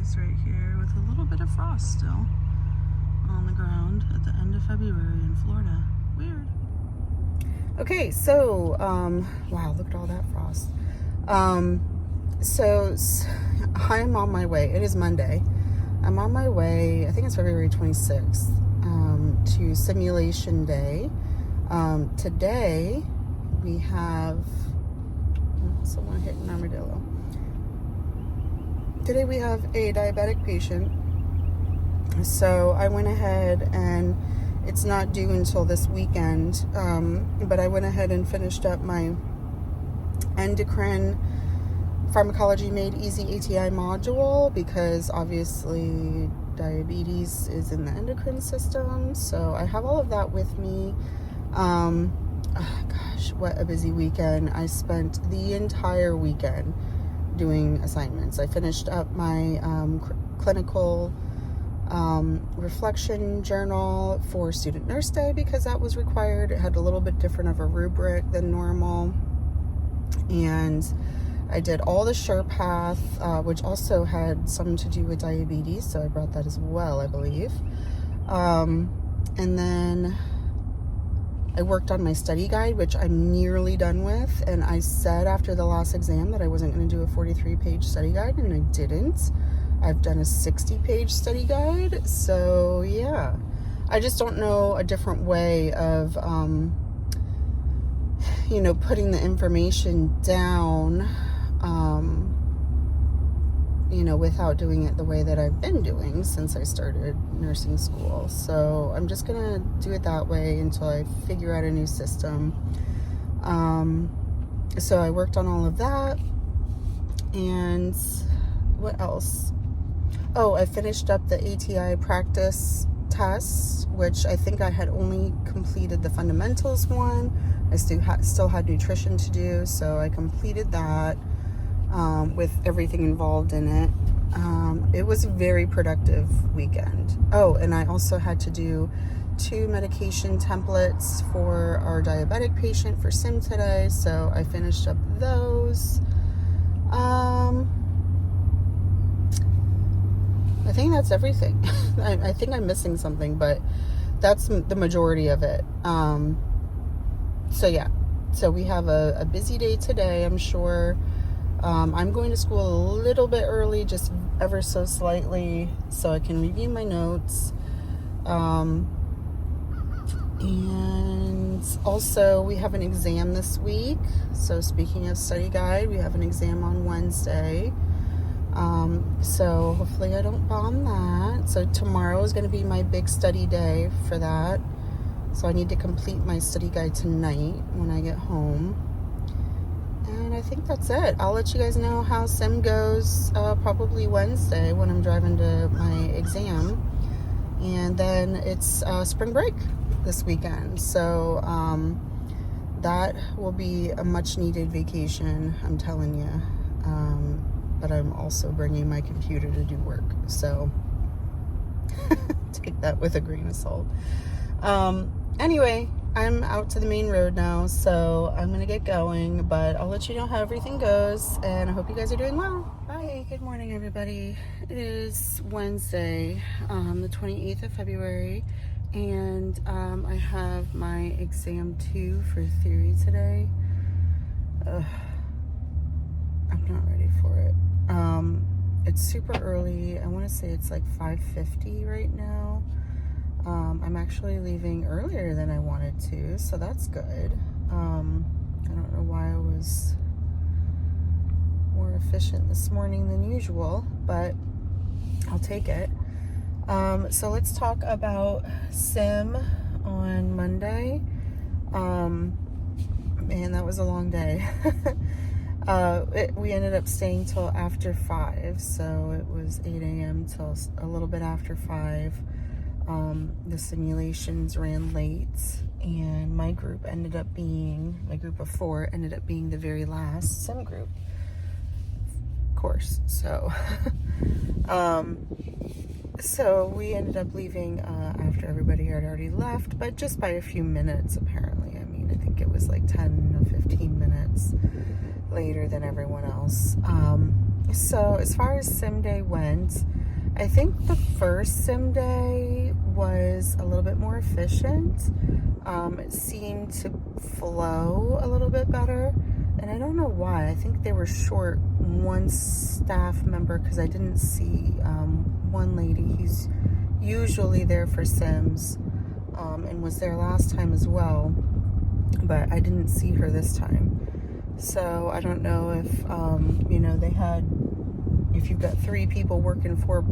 ice right here with a little bit of frost still on the ground at the end of February in Florida. Weird. Okay, so, wow, look at all that frost. So I'm on my way. It is Monday. I'm on my way, I think it's February 26th, to simulation day. Today we have, someone hit an armadillo. Today we have a diabetic patient. So I went ahead, and it's not due until this weekend, but I went ahead and finished up my endocrine pharmacology made easy ATI module, because obviously diabetes is in the endocrine system. So I have all of that with me. Gosh, what a busy weekend. I spent the entire weekend doing assignments. I finished up my clinical reflection journal for student nurse day, because that was required. It had a little bit different of a rubric than normal. And I did all the SurePath, which also had something to do with diabetes, so I brought that as well, I believe. And then I worked on my study guide, which I'm nearly done with. And I said after the last exam that I wasn't going to do a 43-page study guide, and I didn't. I've done a 60-page study guide. So yeah, I just don't know a different way of, putting the information down, without doing it the way that I've been doing since I started nursing school. So I'm just going to do it that way until I figure out a new system. So I worked on all of that. And what else? Oh, I finished up the ATI practice tests, which I think I had only completed the fundamentals one. I still had nutrition to do, so I completed that with everything involved in it. It was a very productive weekend. Oh, and I also had to do 2 medication templates for our diabetic patient for sim today, so I finished up those. I think that's everything. I think I'm missing something, but that's the majority of it. So yeah, so we have a busy day today, I'm sure. I'm going to school a little bit early, just ever so slightly, so I can review my notes. And also we have an exam this week. So speaking of study guide, we have an exam on Wednesday. So hopefully I don't bomb that. So tomorrow is going to be my big study day for that. So I need to complete my study guide tonight when I get home. And I think that's it. I'll let you guys know how sim goes probably Wednesday when I'm driving to my exam. And then it's spring break this weekend. So that will be a much needed vacation, I'm telling you. But I'm also bringing my computer to do work. So take that with a grain of salt. Anyway, I'm out to the main road now, so I'm going to get going, but I'll let you know how everything goes, and I hope you guys are doing well. Bye. Good morning, everybody. It is Wednesday, the 28th of February, and I have my exam 2 for theory today. I'm not ready for it. It's super early. I want to say it's like 5:50 right now. I'm actually leaving earlier than I wanted to, so that's good. I don't know why I was more efficient this morning than usual, but I'll take it. So let's talk about sim on Monday. Man, that was a long day. We ended up staying till after 5, so it was 8 a.m. till a little bit after 5. The simulations ran late, and my group of 4 ended up being the very last sim group course. So, so we ended up leaving after everybody had already left, but just by a few minutes apparently. I mean, I think it was like 10 or 15 minutes later than everyone else. So as far as sim day went, I think the first sim day was a little bit more efficient. It seemed to flow a little bit better, and I don't know why. I think they were short one staff member because I didn't see one lady who's usually there for sims, and was there last time as well, but I didn't see her this time. So I don't know if they had, if you've got 3 people working for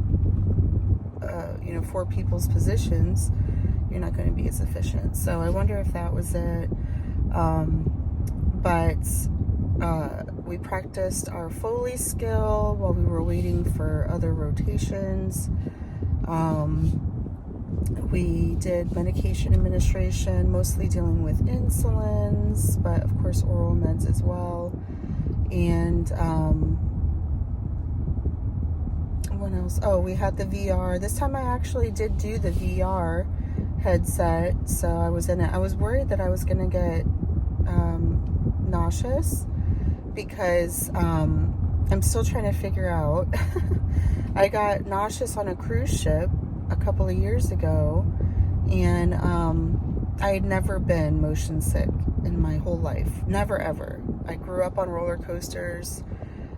4 people's positions, you're not going to be as efficient. So I wonder if that was it. But we practiced our Foley skill while we were waiting for other rotations. We did medication administration, mostly dealing with insulins, but of course oral meds as well. And what else? Oh, we had the VR. This time I actually did do the VR headset, so I was in it. I was worried that I was going to get nauseous because I'm still trying to figure out. I got nauseous on a cruise ship a couple of years ago, and I had never been motion sick in my whole life. Never, ever. I grew up on roller coasters,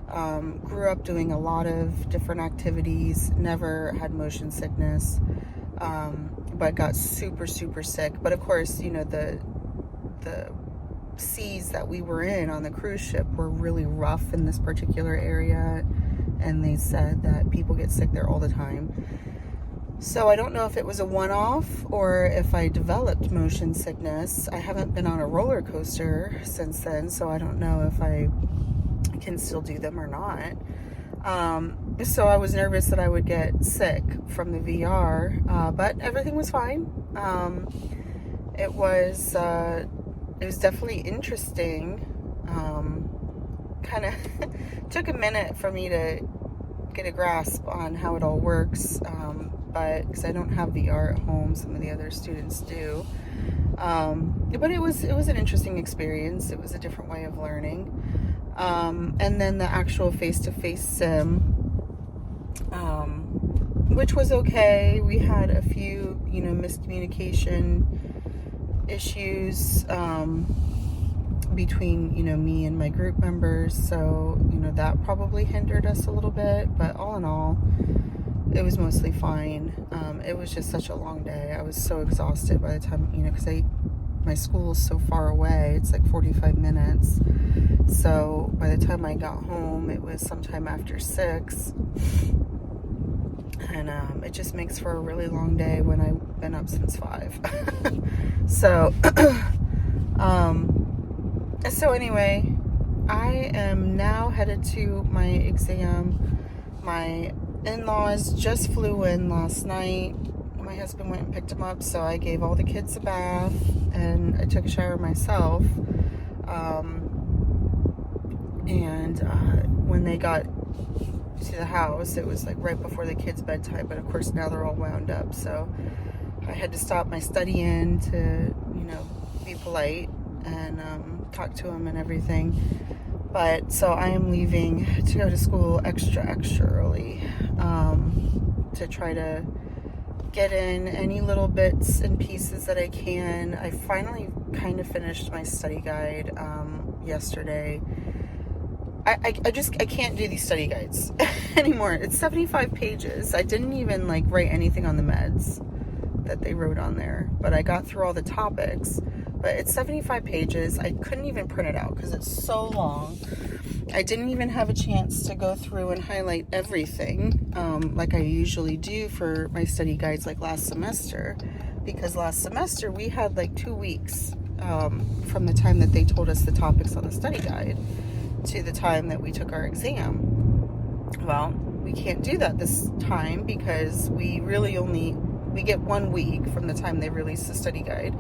grew up doing a lot of different activities, never had motion sickness, but got super, super sick. But of course, the seas that we were in on the cruise ship were really rough in this particular area, and they said that people get sick there all the time. So I don't know if it was a one-off or if I developed motion sickness. I haven't been on a roller coaster since then, so I don't know if I can still do them or not. So I was nervous that I would get sick from the VR, but everything was fine. It was definitely interesting. Kind of took a minute for me to get a grasp on how it all works, but because I don't have VR at home, some of the other students do. But it was an interesting experience. It was a different way of learning. And then the actual face-to-face sim, which was okay. We had a few, miscommunication issues between, me and my group members. So, that probably hindered us a little bit. But all in all, it was mostly fine. It was just such a long day. I was so exhausted by the time, because my school is so far away. It's like 45 minutes. So by the time I got home, it was sometime after 6. And it just makes for a really long day when I've been up since 5. So, so anyway, I am now headed to my exam. My in-laws just flew in last night. My husband went and picked them up, so I gave all the kids a bath and I took a shower myself. And when they got to the house, it was like right before the kids' bedtime, but of course now they're all wound up, so I had to stop my studying to, be polite and talk to them and everything. But so I am leaving to go to school extra early, to try to get in any little bits and pieces that I can. I finally kind of finished my study guide yesterday. I can't do these study guides anymore. It's 75 pages. I didn't even write anything on the meds that they wrote on there, but I got through all the topics. But it's 75 pages. I couldn't even print it out because it's so long. I didn't even have a chance to go through and highlight everything like I usually do for my study guides like last semester, because last semester we had 2 weeks from the time that they told us the topics on the study guide to the time that we took our exam. Well, we can't do that this time because we get 1 week from the time they release the study guide,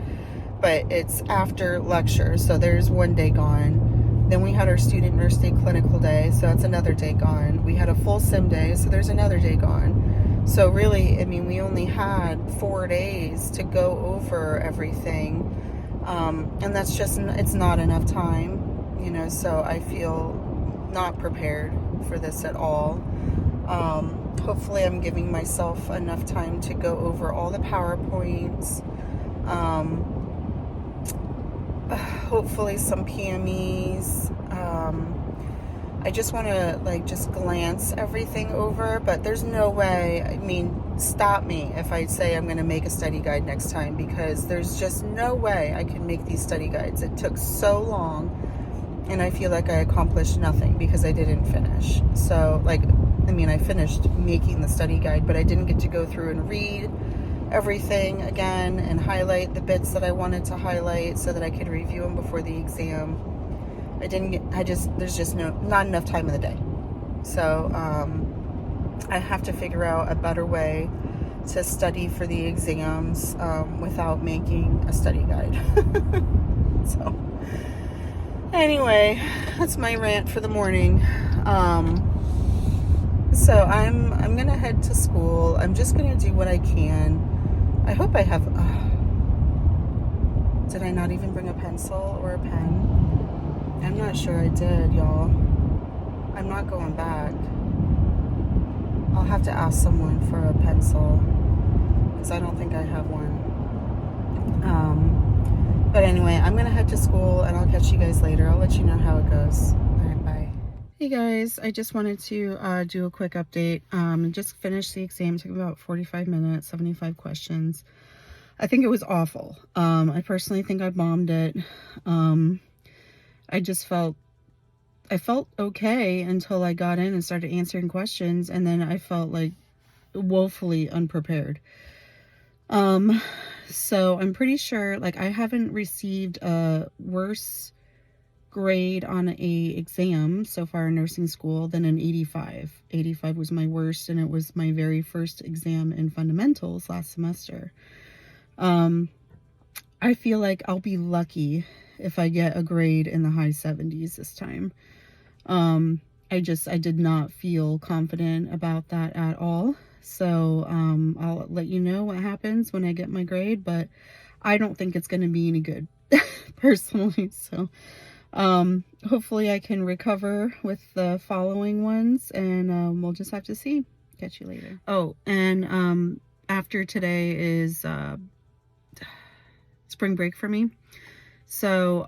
but it's after lecture, so there's 1 day gone. Then we had our student nurse day clinical day, so that's another day gone. We had a full sim day, so there's another day gone. So really, we only had 4 days to go over everything, and that's just, it's not enough time. So I feel not prepared for this at all. Hopefully I'm giving myself enough time to go over all the PowerPoints. Hopefully some PMEs. I just want to like just glance everything over, but there's no way, I mean, stop me if I say I'm going to make a study guide next time, because there's just no way I can make these study guides. It took so long, and I feel like I accomplished nothing because I didn't finish. So like, I mean, I finished making the study guide, but I didn't get to go through and read everything again and highlight the bits that I wanted to highlight so that I could review them before the exam. There's just not enough time in the day. So I have to figure out a better way to study for the exams without making a study guide. So anyway, that's my rant for the morning. So I'm gonna head to school. I'm just gonna do what I can. I hope I have, did I not even bring a pencil or a pen? I'm not sure I did, y'all. I'm not going back. I'll have to ask someone for a pencil, because I don't think I have one. But anyway, I'm gonna head to school and I'll catch you guys later. I'll let you know how it goes. All right, bye. Hey guys, I just wanted to do a quick update. Just finished the exam. It took about 45 minutes, 75 questions. I think it was awful. I personally think I bombed it. I felt okay until I got in and started answering questions, and then I felt like woefully unprepared. So I'm pretty sure, like, I haven't received a worse grade on a exam so far in nursing school than an 85. 85 was my worst, and it was my very first exam in fundamentals last semester. I feel like I'll be lucky if I get a grade in the high 70s this time. I did not feel confident about that at all. So, I'll let you know what happens when I get my grade, but I don't think it's going to be any good personally. So, hopefully I can recover with the following ones, and, we'll just have to see. Catch you later. Oh, and, after today is, spring break for me. So,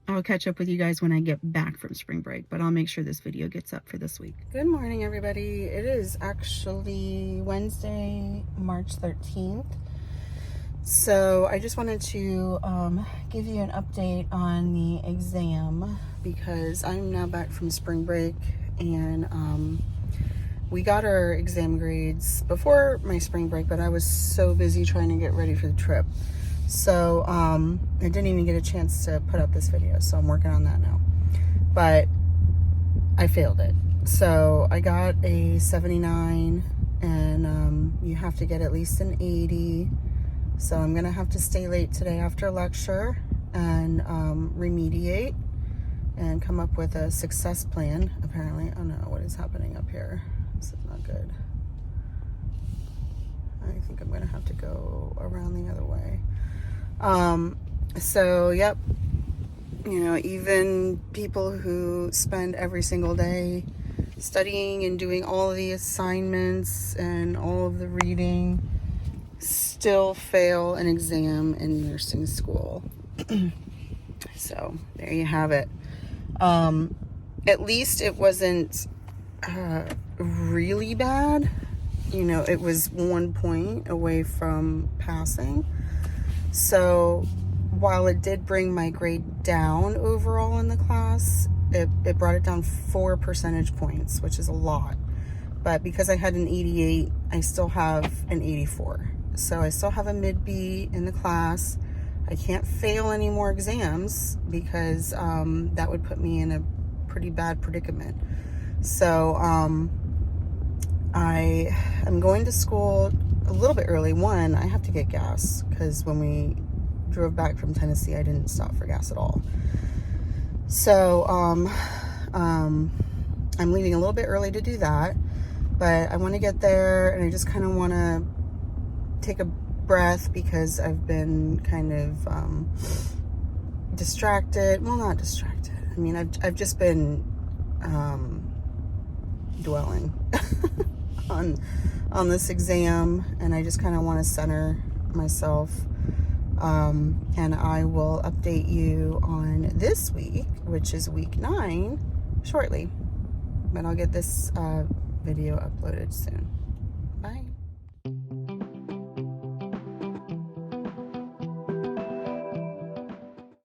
I'll catch up with you guys when I get back from spring break, but I'll make sure this video gets up for this week. Good morning, everybody. It is actually Wednesday, March 13th. So I just wanted to give you an update on the exam, because I'm now back from spring break, and we got our exam grades before my spring break, but I was so busy trying to get ready for the trip. So, I didn't even get a chance to put up this video, so I'm working on that now. But I failed it. So, I got a 79, and you have to get at least an 80. So, I'm going to have to stay late today after lecture and remediate and come up with a success plan, apparently. Oh no, what is happening up here? This is not good. I think I'm going to have to go around the other way. So, yep, you know, even people who spend every single day studying and doing all of the assignments and all of the reading still fail an exam in nursing school. So, there you have it. At least it wasn't really bad. You know, it was 1 point away from passing. So while it did bring my grade down overall in the class, it brought it down 4 percentage points, which is a lot. But because I had an 88, I still have an 84. So I still have a mid-B in the class. I can't fail any more exams because that would put me in a pretty bad predicament. So I am going to school a little bit early. One, I have to get gas, because when we drove back from Tennessee, I didn't stop for gas at all. So I'm leaving a little bit early to do that, but I want to get there, and I just kind of want to take a breath, because I've been kind of distracted. Well, not distracted. I mean, I've just been dwelling on this exam, and I just kind of want to center myself. And I will update you on this week, which is week 9, shortly. But I'll get this video uploaded soon. Bye.